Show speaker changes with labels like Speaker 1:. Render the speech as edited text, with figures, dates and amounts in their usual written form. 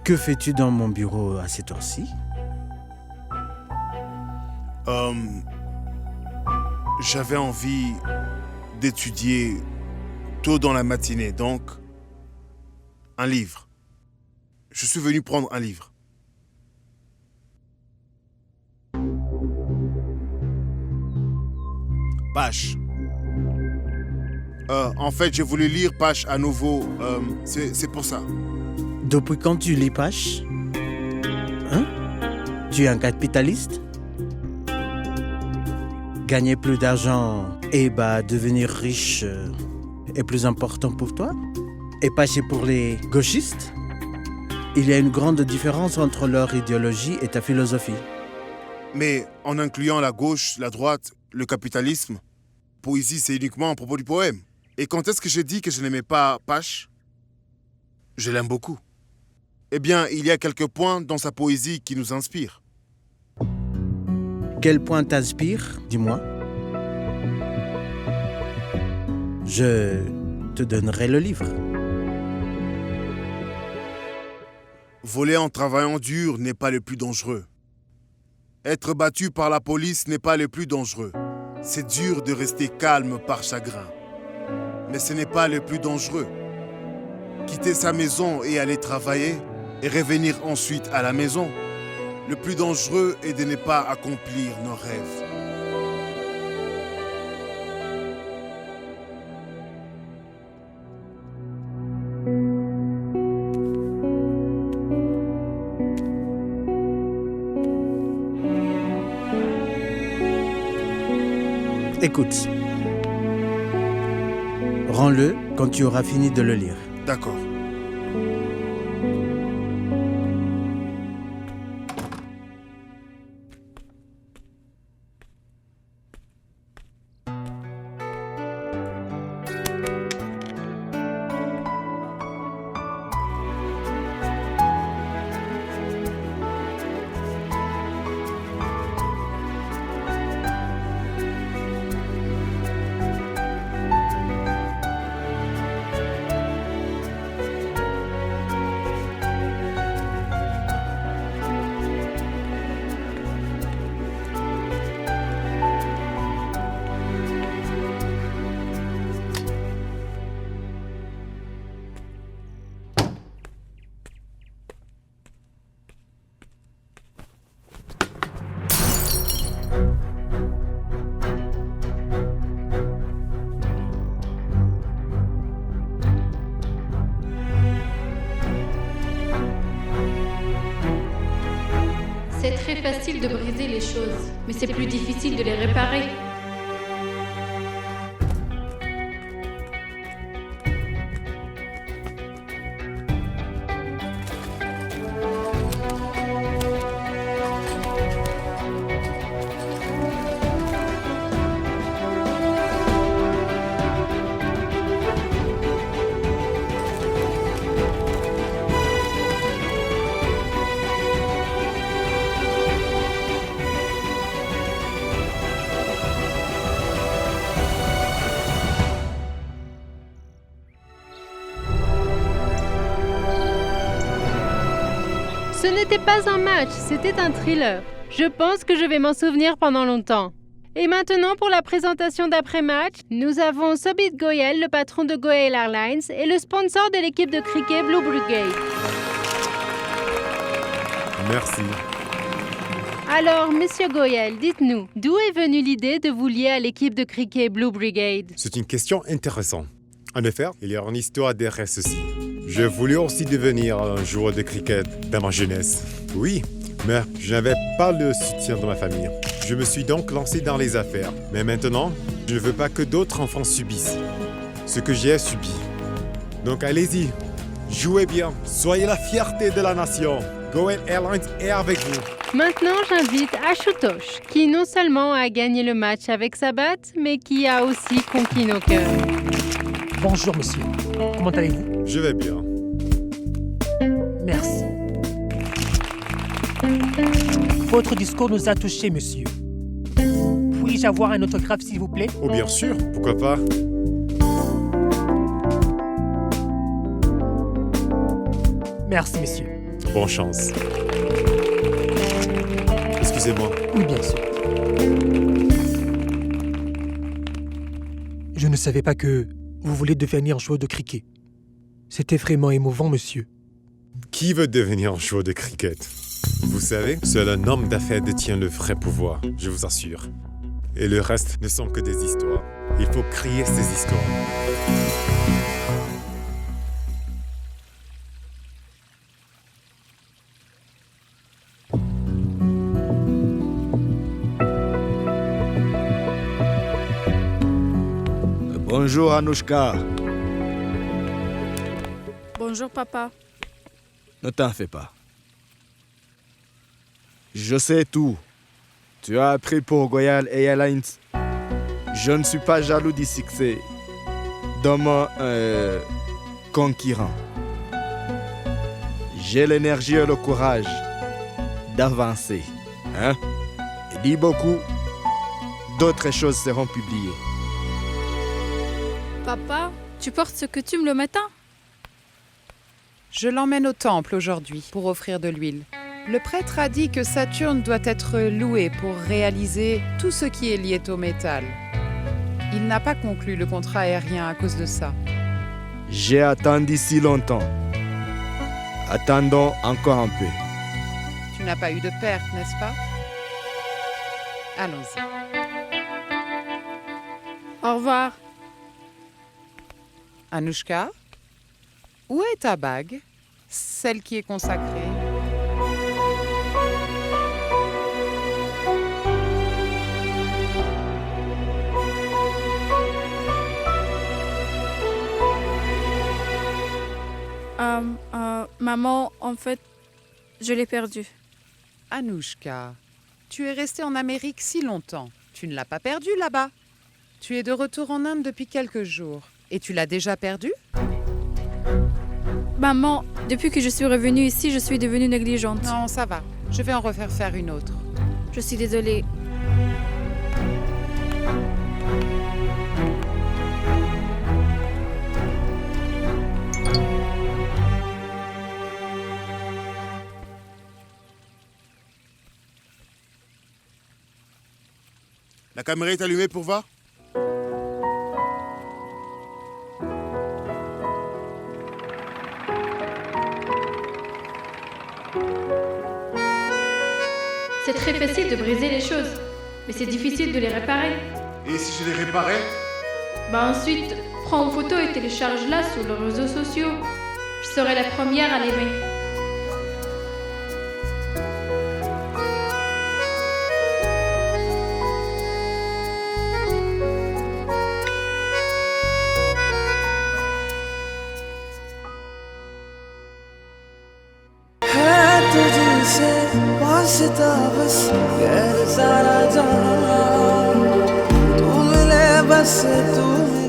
Speaker 1: Que fais-tu dans mon bureau à cette heure-ci?
Speaker 2: J'avais envie d'étudier tôt dans la matinée, donc un livre. Je suis venu prendre un livre. Pache. En fait, j'ai voulu lire Pache à nouveau. C'est pour ça.
Speaker 1: Depuis quand tu lis Pache? Hein? Tu es un capitaliste? Gagner plus d'argent et devenir riche est plus important pour toi? Et Pache est pour les gauchistes? Il y a une grande différence entre leur idéologie et ta philosophie.
Speaker 2: Mais en incluant la gauche, la droite, le capitalisme, poésie, c'est uniquement à propos du poème. Et quand est-ce que j'ai dit que je n'aimais pas Pache? Je l'aime beaucoup. Eh bien, il y a quelques points dans sa poésie qui nous inspirent.
Speaker 1: Quel point t'inspire, dis-moi? Je te donnerai le livre.
Speaker 2: Voler en travaillant dur n'est pas le plus dangereux. Être battu par la police n'est pas le plus dangereux. C'est dur de rester calme par chagrin. Mais ce n'est pas le plus dangereux. Quitter sa maison et aller travailler et revenir ensuite à la maison. Le plus dangereux est de ne pas accomplir nos rêves.
Speaker 1: Écoute. Rends-le quand tu auras fini de le lire.
Speaker 2: D'accord.
Speaker 3: C'est très facile de briser les choses, mais c'est plus difficile de les réparer.
Speaker 4: Ce n'était pas un match, c'était un thriller. Je pense que je vais m'en souvenir pendant longtemps. Et maintenant, pour la présentation d'après-match, nous avons Sobit Goyal, le patron de Goyal Airlines, et le sponsor de l'équipe de cricket Blue Brigade.
Speaker 5: Merci.
Speaker 4: Alors, monsieur Goyal, dites-nous, d'où est venue l'idée de vous lier à l'équipe de cricket Blue Brigade?
Speaker 5: C'est une question intéressante. En effet, il y a une histoire derrière ceci. J'ai voulu aussi devenir un joueur de cricket dans ma jeunesse. Oui, mais je n'avais pas le soutien de ma famille. Je me suis donc lancé dans les affaires. Mais maintenant, je ne veux pas que d'autres enfants subissent ce que j'ai subi. Donc allez-y, jouez bien, soyez la fierté de la nation. Goyal Airlines est avec vous.
Speaker 4: Maintenant, j'invite Ashutosh, qui non seulement a gagné le match avec sa batte, mais qui a aussi conquis nos cœurs.
Speaker 6: Bonjour, monsieur. Comment allez-vous?
Speaker 5: Je vais bien.
Speaker 6: Merci. Votre discours nous a touchés, monsieur. Puis-je avoir un autographe, s'il vous plaît?
Speaker 5: Oh, bien sûr, pourquoi pas?
Speaker 6: Merci, monsieur.
Speaker 5: Bonne chance. Excusez-moi.
Speaker 6: Oui, bien sûr. Je ne savais pas que vous voulez devenir joueur de cricket. C'était vraiment émouvant, monsieur.
Speaker 5: Qui veut devenir un joueur de cricket? Vous savez, seul un homme d'affaires détient le vrai pouvoir, je vous assure. Et le reste ne sont que des histoires. Il faut crier ces histoires.
Speaker 7: Bonjour Anouchka.
Speaker 3: Bonjour papa.
Speaker 7: Ne t'en fais pas. Je sais tout. Tu as appris pour Royal Airlines. Je ne suis pas jaloux du succès de mon concurrent. J'ai l'énergie et le courage d'avancer. Hein? Et dis beaucoup, d'autres choses seront publiées.
Speaker 3: Papa, tu portes ce costume le matin?
Speaker 8: Je l'emmène au temple aujourd'hui pour offrir de l'huile. Le prêtre a dit que Saturne doit être loué pour réaliser tout ce qui est lié au métal. Il n'a pas conclu le contrat aérien à cause de ça.
Speaker 7: J'ai attendu si longtemps. Attendons encore un peu.
Speaker 8: Tu n'as pas eu de perte, n'est-ce pas? Allons-y.
Speaker 3: Au revoir.
Speaker 8: Anouchka, où est ta bague? Celle qui est consacrée.
Speaker 3: Maman, en fait, je l'ai perdue.
Speaker 8: Anouchka, tu es restée en Amérique si longtemps. Tu ne l'as pas perdue là-bas. Tu es de retour en Inde depuis quelques jours. Et tu l'as déjà perdue?
Speaker 3: Maman, depuis que je suis revenue ici, je suis devenue négligente.
Speaker 8: Non, ça va. Je vais en refaire faire une autre.
Speaker 3: Je suis désolée.
Speaker 2: La caméra est allumée pour voir?
Speaker 3: C'est très facile de briser les choses, mais c'est difficile de les réparer.
Speaker 2: Et si je les réparais?
Speaker 3: Ensuite, prends une photo et télécharge-la sur les réseaux sociaux. Je serai la première à l'aimer.
Speaker 9: तुझसे वास्ता बस गैर सारा जहां तू मिले बस तू मिले